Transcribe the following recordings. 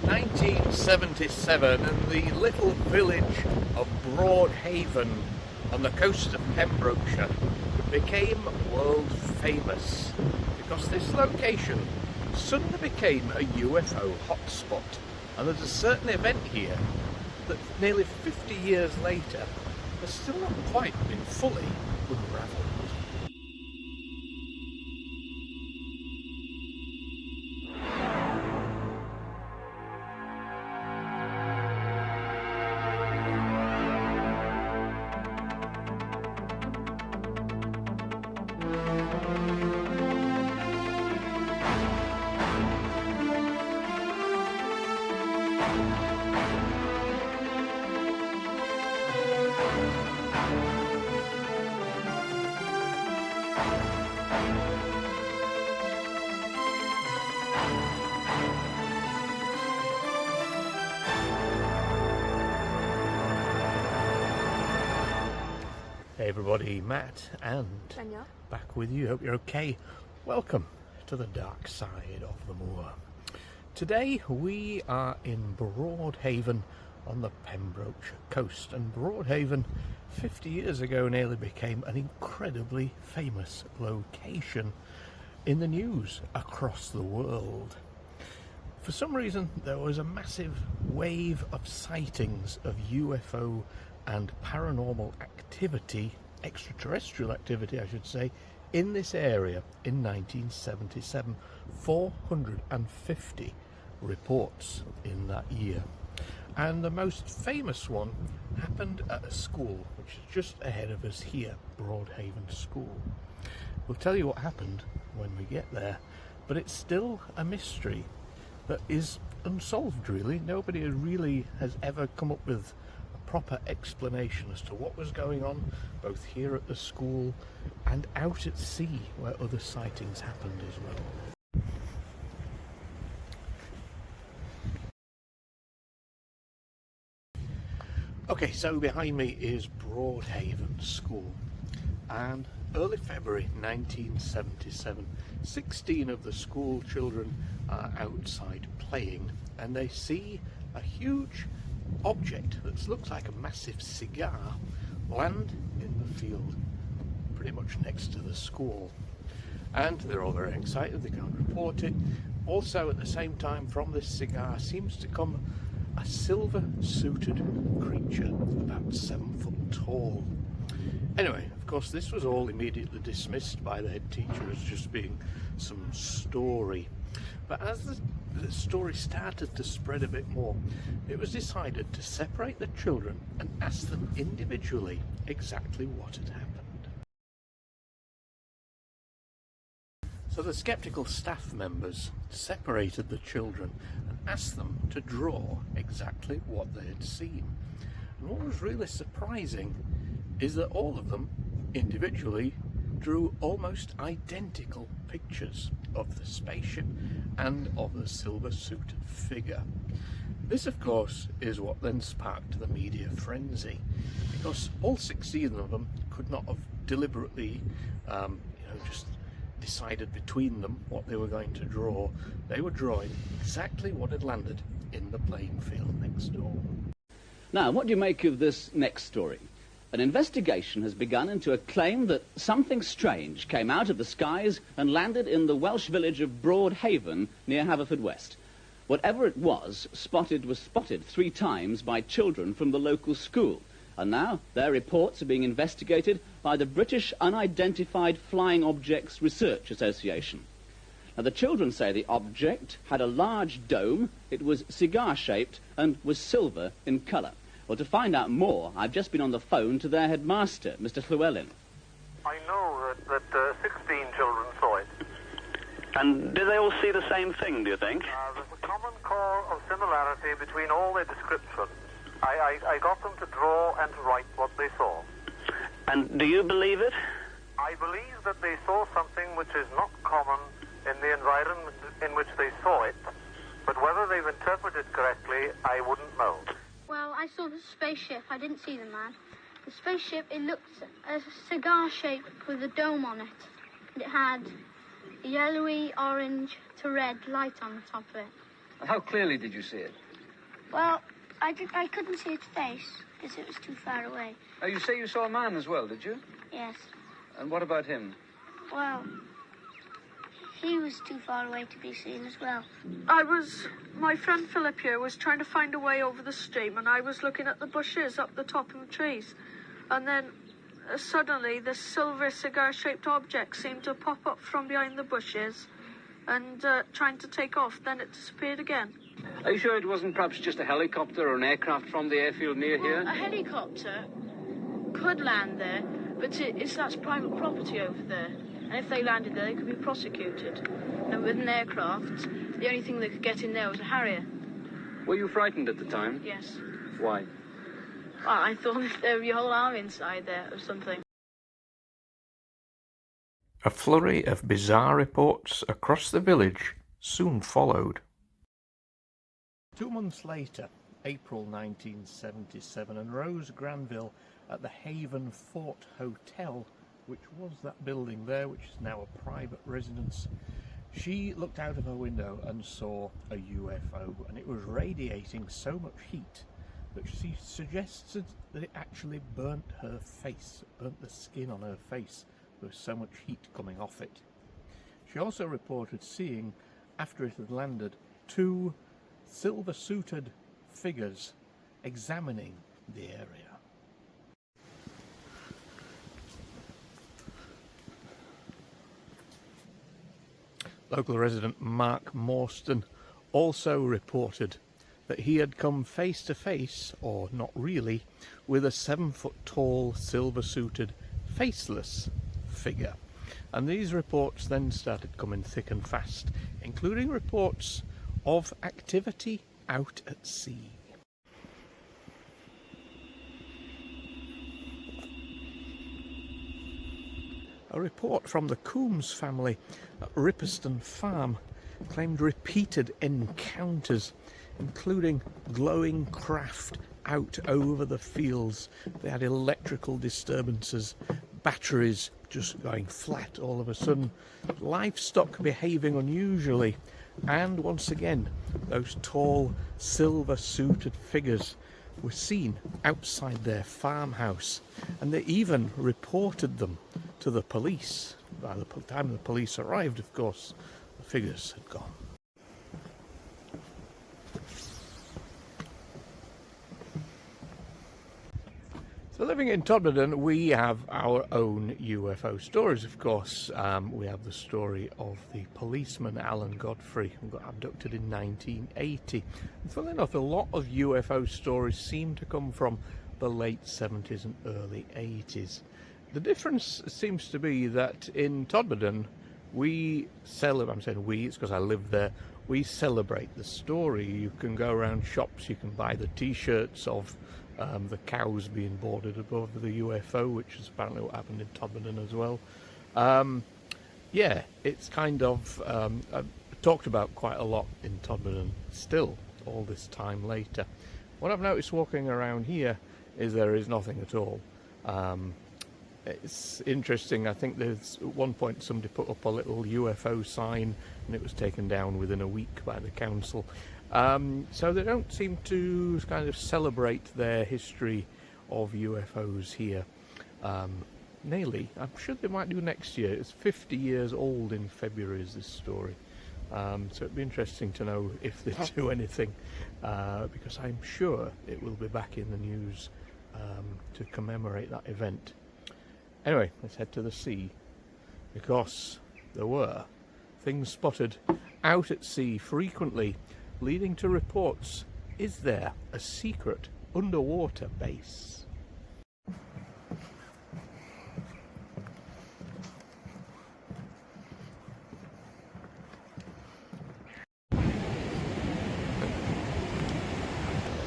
1977, and the little village of Broad Haven on the coast of Pembrokeshire became world famous because this location suddenly became a UFO hotspot, and there's a certain event here that nearly 50 years later has still not quite been fully unravelled. Hey everybody, Matt and Daniel. Back with you. Hope you're okay. Welcome to the dark side of the moor. Today we are in Broad Haven on the Pembrokeshire coast, and Broad Haven 50 years ago nearly became an incredibly famous location in the news across the world. For some reason there was a massive wave of sightings of UFO and paranormal activity, extraterrestrial activity I should say, in this area in 1977. 450 reports in that year. And the most famous one happened at a school which is just ahead of us here, Broad Haven School. We'll tell you what happened when we get there, but it's still a mystery that is unsolved really. Nobody really has ever come up with a proper explanation as to what was going on, both here at the school and out at sea where other sightings happened as well. Okay, so behind me is Broad Haven School, and early February 1977, 16 of the school children are outside playing, and they see a huge object that looks like a massive cigar land in the field pretty much next to the school. And they're all very excited, they can't report it. Also at the same time, from this cigar seems to come a silver suited creature about 7 foot tall. Anyway, of course this was all immediately dismissed by the head teacher as just being some story. But as the story started to spread a bit more, it was decided to separate the children and ask them individually exactly what had happened. So the sceptical staff members separated the children and asked them to draw exactly what they had seen. And what was really surprising is that all of them individually drew almost identical pictures of the spaceship and of the silver suited figure. This of course is what then sparked the media frenzy, because all 16 of them could not have deliberately just decided between them what they were going to draw. They were drawing exactly what had landed in the playing field next door. Now, what do you make of this next story? An investigation has begun into a claim that something strange came out of the skies and landed in the Welsh village of Broad Haven near Haverfordwest. Whatever it was spotted 3 times by children from the local school, and now their reports are being investigated by the British Unidentified Flying Objects Research Association. Now, the children say the object had a large dome, it was cigar-shaped and was silver in colour. Well, to find out more, I've just been on the phone to their headmaster, Mr. Llewellyn. I know that 16 children saw it. And did they all see the same thing, do you think? There's a common core of similarity between all their descriptions. I got them to draw and to write what they saw. And do you believe it? I believe that they saw something which is not common in the environment in which they saw it, but whether they've interpreted correctly, I wouldn't know. Well, I saw the spaceship. I didn't see the man. The spaceship, it looked a cigar-shaped with a dome on it. And it had a yellowy, orange to red light on the top of it. How clearly did you see it? Well, I couldn't see its face because it was too far away. Oh, you say you saw a man as well, did you? Yes. And what about him? Well, he was too far away to be seen as well. My friend Philip here was trying to find a way over the stream, and I was looking at the bushes up the top of the trees. And then suddenly this silver cigar-shaped object seemed to pop up from behind the bushes and trying to take off. Then it disappeared again. Are you sure it wasn't perhaps just a helicopter or an aircraft from the airfield near here? A helicopter could land there, but that's private property over there. And if they landed there, they could be prosecuted. And with an aircraft, the only thing they could get in there was a Harrier. Were you frightened at the time? Yes. Why? Well, I thought there would be a whole army inside there or something. A flurry of bizarre reports across the village soon followed. 2 months later, April 1977, and Rose Granville at the Haven Fort Hotel, which was that building there, which is now a private residence, she looked out of her window and saw a UFO, and it was radiating so much heat that she suggested that it actually burnt her face, burnt the skin on her face. There was so much heat coming off it. She also reported seeing, after it had landed, 2 silver-suited figures examining the area. Local resident Mark Morstan also reported that he had come face to face, or not really, with a 7-foot-tall, silver-suited, faceless figure. And these reports then started coming thick and fast, including reports of activity out at sea. A report from the Coombs family at Ripperston Farm claimed repeated encounters, including glowing craft out over the fields. They had electrical disturbances, batteries just going flat all of a sudden, livestock behaving unusually, and once again those tall silver-suited figures were seen outside their farmhouse, and they even reported them to the police. By the time the police arrived, of course, the figures had gone. So living in Todmorden, we have our own UFO stories, of course. We have the story of the policeman Alan Godfrey, who got abducted in 1980. And funnily enough, a lot of UFO stories seem to come from the late 70s and early 80s. The difference seems to be that in Todmorden, we celebrate, I'm saying we, it's because I live there, we celebrate the story. You can go around shops, you can buy the t-shirts of the cows being boarded above the UFO, which is apparently what happened in Todmorden as well. Yeah, it's kind of talked about quite a lot in Todmorden still, all this time later. What I've noticed walking around here is there is nothing at all. It's interesting. I think there's at one point somebody put up a little UFO sign and it was taken down within a week by the council. So they don't seem to kind of celebrate their history of UFOs here. Nearly, I'm sure they might do next year. It's 50 years old in February, is this story. So it'd be interesting to know if they do anything, because I'm sure it will be back in the news to commemorate that event. Anyway, let's head to the sea, because there were things spotted out at sea frequently, leading to reports: is there a secret underwater base?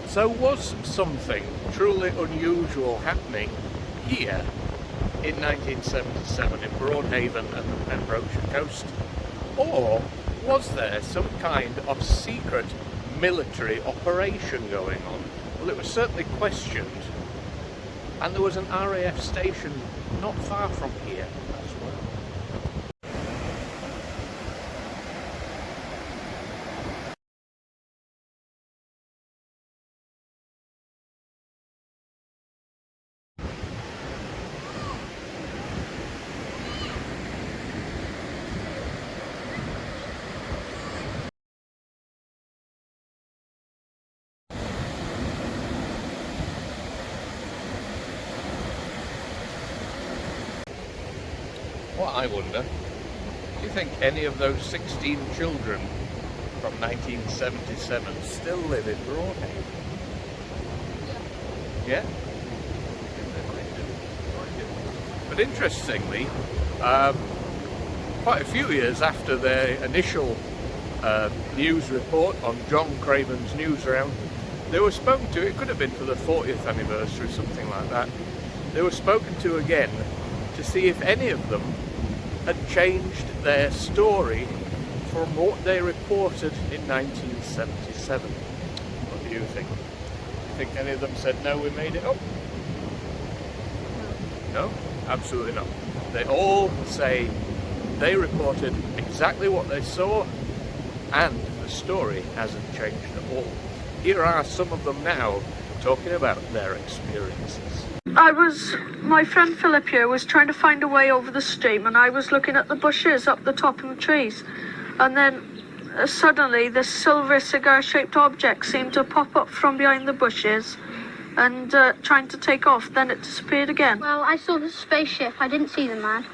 So was something truly unusual happening here in 1977 in Broad Haven and the Pembrokeshire coast? Or was there some kind of secret military operation going on? Well, it was certainly questioned, and there was an RAF station not far from here. What I wonder, do you think any of those 16 children from 1977 still live in Broad Haven? Yeah? But interestingly, quite a few years after their initial news report on John Craven's news round, they were spoken to. It could have been for the 40th anniversary, something like that. They were spoken to again to see if any of them had changed their story from what they reported in 1977. What do you think? Do you think any of them said, no, we made it up? No, absolutely not. They all say they reported exactly what they saw, and the story hasn't changed at all. Here are some of them now talking about their experiences. My friend Philip here was trying to find a way over the stream, and I was looking at the bushes up the top of the trees, and then suddenly this silver cigar-shaped object seemed to pop up from behind the bushes and trying to take off. Then it disappeared again. Well, I saw the spaceship. I didn't see the man.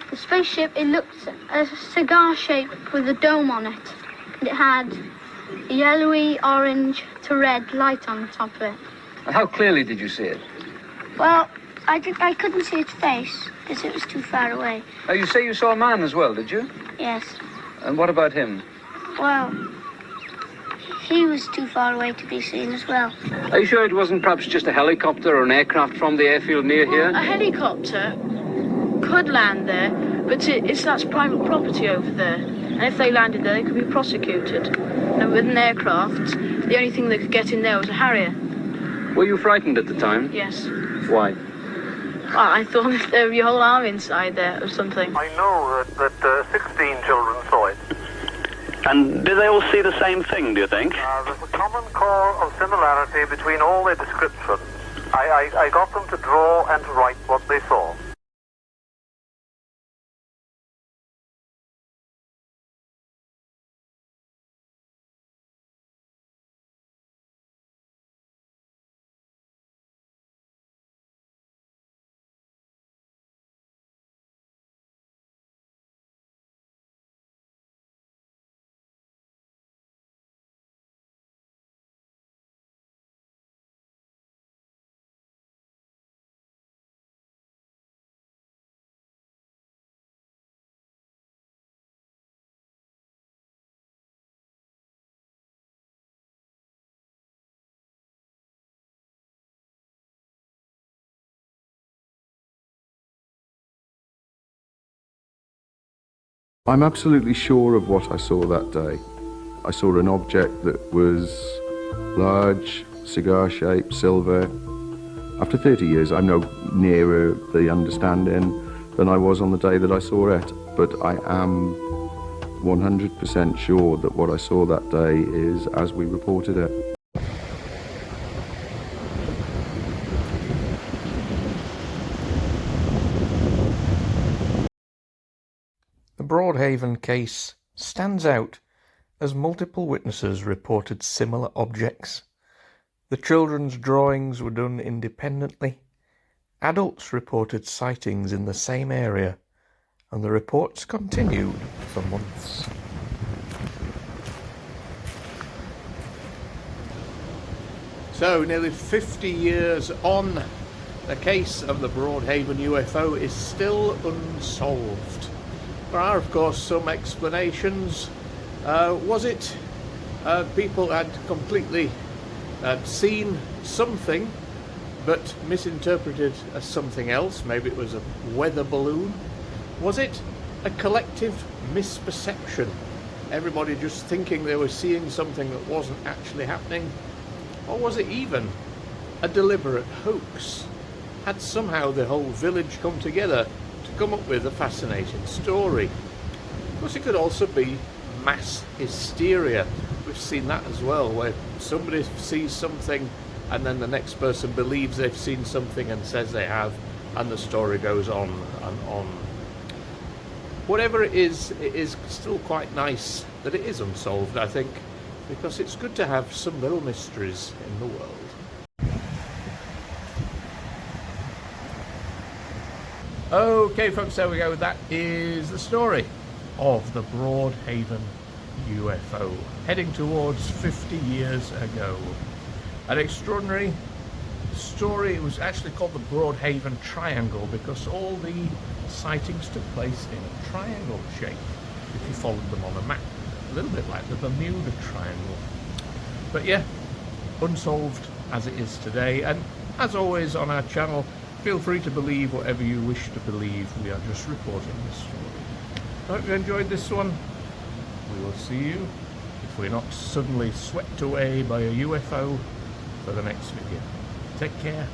The spaceship, it looked a cigar shape with a dome on it. And it had a yellowy, orange to red light on the top of it. And how clearly did you see it? Well, I couldn't see its face because it was too far away. Oh, you say you saw a man as well, did you? Yes. And what about him? Well, he was too far away to be seen as well. Are you sure it wasn't perhaps just a helicopter or an aircraft from the airfield near here? A helicopter could land there, but that's private property over there. And if they landed there, they could be prosecuted. And with an aircraft, the only thing that could get in there was a Harrier. Were you frightened at the time? Yes. Why? Well, I thought there would be a whole arm inside there or something. I know that 16 children saw it. And did they all see the same thing, do you think? There's a common core of similarity between all their descriptions. I got them to draw and to write what they saw. I'm absolutely sure of what I saw that day. I saw an object that was large, cigar-shaped, silver. After 30 years, I'm no nearer the understanding than I was on the day that I saw it, but I am 100% sure that what I saw that day is as we reported it. The Broad Haven case stands out as multiple witnesses reported similar objects. The children's drawings were done independently. Adults reported sightings in the same area, and the reports continued for months. So, nearly 50 years on, the case of the Broad Haven UFO is still unsolved. There are, of course, some explanations. Was it people had completely seen something but misinterpreted as something else? Maybe it was a weather balloon. Was it a collective misperception? Everybody just thinking they were seeing something that wasn't actually happening? Or was it even a deliberate hoax? Had somehow the whole village come together to come up with a fascinating story? Of course, it could also be mass hysteria. We've seen that as well, where somebody sees something and then the next person believes they've seen something and says they have, and the story goes on and on. Whatever it is still quite nice that it is unsolved, I think, because it's good to have some little mysteries in the world. Okay folks, there we go. That is the story of the Broad Haven UFO, heading towards 50 years ago. An extraordinary story. It was actually called the Broad Haven Triangle because all the sightings took place in a triangle shape if you followed them on a map. A little bit like the Bermuda Triangle. But yeah, unsolved as it is today, and as always on our channel, feel free to believe whatever you wish to believe. We are just reporting this story. I hope you enjoyed this one. We will see you, if we're not suddenly swept away by a UFO, for the next video. Take care.